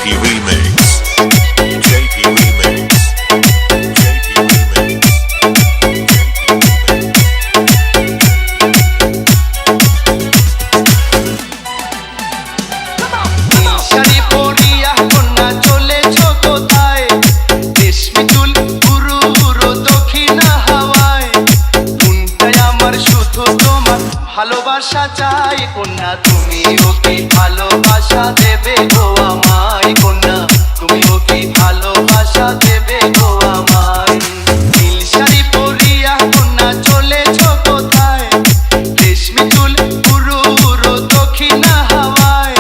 JP Remix. JP Remix. JP Remix. Sari পরিয়া কন্যা চলেছ কোথায়? রেশমি চুল পুরো পুরো দক্ষিণা হাওয়ায়। মনটাই আমার শুধু তোমার ভালোবাসা চাই। কন্যা তুমি ওকে ভালোবাসা দেবে গো আমায়। কন্যা তুমি ওকে ভালোবাসা দেবে গো আমায়। নীল শাড়ি পরিয়া কন্যা চলেছ কোথায়? রেশমি চুল পুরো পুরো দক্ষিণা হাওয়ায়।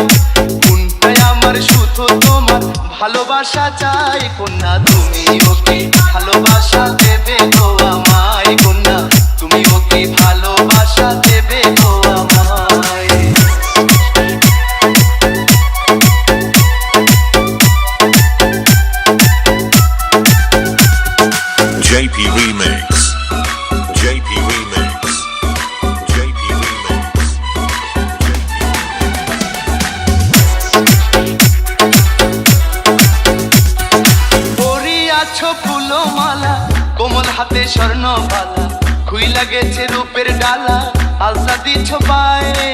মনটাই আমার শুধু তোমার ভালোবাসা চাই। কন্যা তুমি ওকে ভালোবাসা দেবে গো আমায়। কন্যা তুমি ওকে ভালোবাসা দেবে গো আমায়। JP Remix. JP Remix. JP Remix. পরিয়াছ ফুলো মালা, কোমল হাতে স্বর্ণ বালা, খুইলা গেছে রূপের ডালা, আলতা দিচ্ছ পায়ে।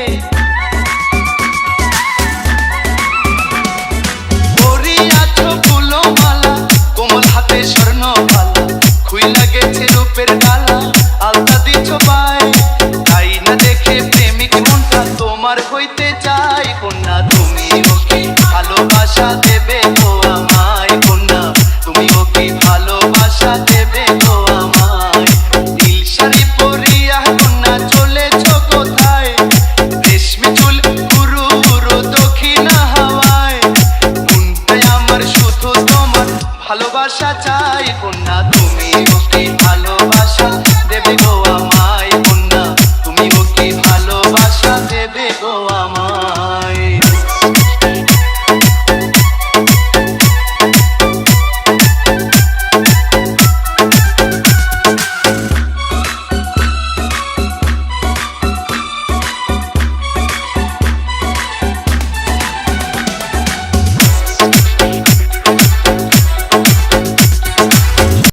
পরিয়াছ ফুলো মালা, কোমল হাতে স্বর্ণ বালা, খুইলা গেছে রূপের ডালা, আলতা দিচ্ছ পায়ে। তাই না দেখে প্রেমিক মনটা তোমার হইতে চায়।